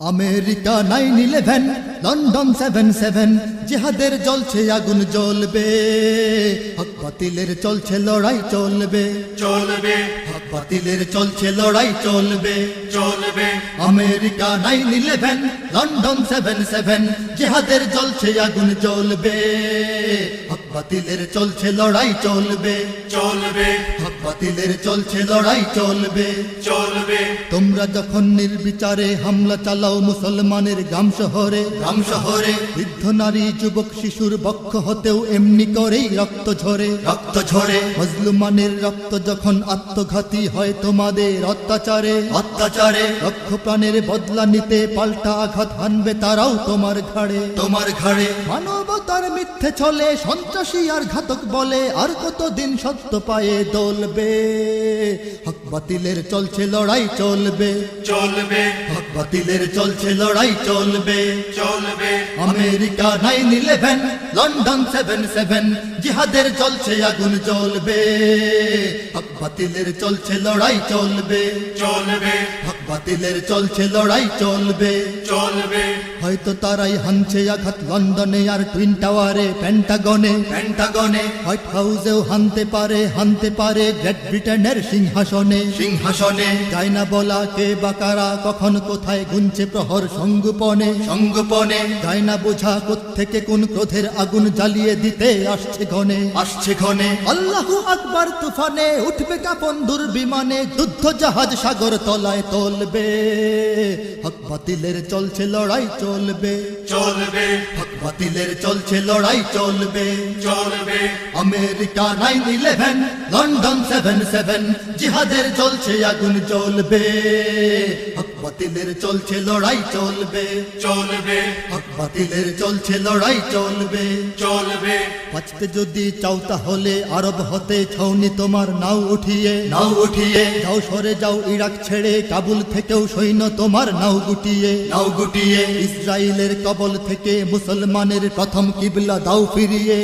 America 9/11, London 7/7, জিহাদের জ্বলছে আগুন জ্বলবে, হক বাতিলের চলছে লড়াই চলবে, চলবে হক বাতিলের চলছে লড়াই চলবে, চলবে আমেরিকা 9/11, লন্ডন 7/7, জিহাদের জ্বলছে আগুন জ্বলবে, হক বাতিলের চলছে লড়াই চলবে, চলবে হক বাতিলের চলছে লড়াই চলবে। চলবে তোমরা যখন নির্বিচারে হামলা চালাও মুসলমানের গ্রাম শহরে, বৃদ্ধ নারী যুবক শিশুর বক্ষ হতেও এমনি করেই রক্ত ঝরে, রক্ত ঝরে মজলুমানের রক্ত যখন আত্মঘাতী হয় তোমাদের অত্যাচারে, লক্ষ প্রাণের বদলা নিতে পাল্টা আঘাত হানবে তারাও তোমার ঘাড়ে, মানবতার মিথ্যে চলে সন্ত্রাসী আর ঘাতক বলে, আর কতদিন সত্য পায়ে দলবে, হক বাতিলের চলছে লড়াই চলবে, চলবে হক বাতিলের চলছে লড়াই চলবে, চলবে আমেরিকা 9/11, লন্ডন 7/7, জিহাদের চলছে আগুন জ্বলবে, হক বাতিলের চলছে লড়াই চলবে, চলবে হক বাতিলের চলছে লড়াই চলবে। চলবে হয়তো তারাই হানছে আঘাত লন্ডনে আর টুইন টাওয়ারে, পেন্টাগনে, হোয়াইট হাউসেও হানতে পারে গ্রেট ব্রিটেনের সিংহাসনে, যায় না বলা কে বা কারা কখন কোথায় গুনছে প্রহর সঙ্গোপনে, যায় না বোঝা কোত্থেকে কোন ক্রোধের আগুন জ্বালিয়ে দিতে আসছে ঘনে, আল্লাহু আকবার তুফানে উঠবে কাঁপন দুর্বিমানে, যুদ্ধ জাহাজ সাগর তলায় তলবে, হক বাতিলের চলছে লড়াই চলবে, চলবে হক বাতিলের চলছে লড়াই চলবে, চলবে আমেরিকা 9/11, লন্ডন 7/7, জিহাদের চলছে আগুন জ্বলবে, হক বাতিলের চলছে লড়াই চলবে, চলবে হক বাতিলের চলছে লড়াই চলবে। চলবে বাঁচতে যদি চাও তাহলে আরব হতে ছাউনি তোমার নাও উঠিয়ে, যাও সরে যাও ইরাক ছেড়ে, কাবুল থেকেও সৈন্য তোমার নাও গুটিয়ে, ইসরায়েলের কবল থেকে মুসলমানের প্রথম কিবলা দাও ফিরিয়ে,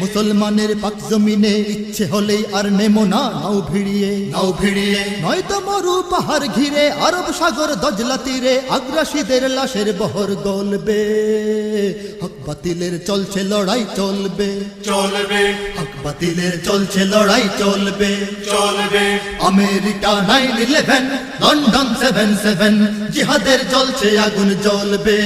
মুসলমানের পাক জমিনে ইচ্ছে হলেই আর নেমো না নাও ভিড়িয়ে, নয়তো মরু পাহাড় ঘিরে আরব সাগর দজলা তীরে, আগ্রাসীদের লাশের বহর গলবে, হক বাতিলের চলছে লড়াই চলবে, চলবে হক বাতিলের চলছে লড়াই চলবে, চলবে আমেরিকা 9/11, লন্ডন 7/7, জিহাদের চলছে আগুন জ্বলবে,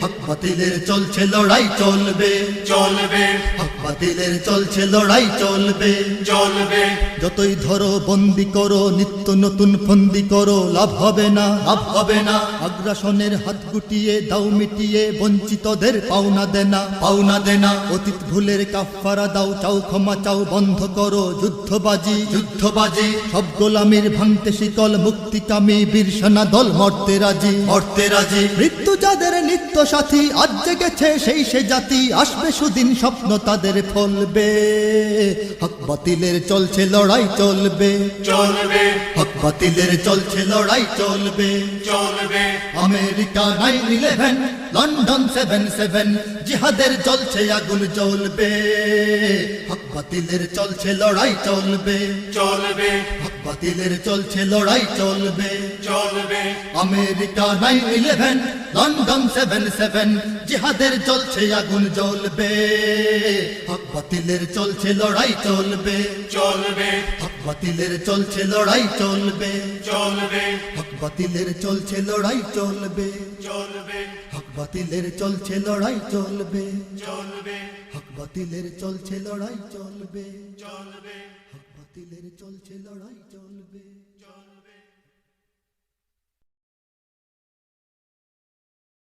হক বাতিলের চলছে লড়াই চলবে, চলবে হক বাতিলের চলছে লড়াই চলবে। চলবে যতই ধরো বন্দি করো, নিত্য নতুন ফন্দি করো, লাভ হবে না, আগ্রাসনের হাত গুটিয়ে দাও মিটিয়ে, বঞ্চিতদের পাওনা দেনা, অতীত ভুলের কাফারা দাও, চাও ক্ষমা চাও, বন্ধ করো যুদ্ধবাজি, সব গোলামির ভাঙতে শিকল, মুক্তিকামী বীর সেনা দল মরতে রাজি, মৃত্যু যাদের নিত্য সাথী, আজ জেগেছে সেই সে জাতি, আসবে সুদিন স্বপ্ন তাদের ফলবে, হক বাতিলের চলছে লড়াই চলবে, চলবে হক বাতিলের চলছে লড়াই চলবে, চলবে আমেরিকা 9/11, লন্ডন 7/7, জিহাদের চলছে আগুন জ্বলবে, হক বাতিলের চলছে লড়াই চলবে, চলবে হক বাতিলের চলছে লড়াই চলবে, চলবে আমেরিকা 9/11, লন্ডন 7/7, জিহাদের চলছে আগুন জ্বলবে, হক বাতিলের চলছে লড়াই চলবে, চলবে হক বাতিলের চলছে লড়াই চলবে, চলবে হক বাতিলের চলছে লড়াই চলবে, চলবে হক বাতিলের চলছে লড়াই চলবে, চলবে হক বাতিলের চলছে লড়াই চলবে, চলবে হক বাতিলের চলছে লড়াই চলবে।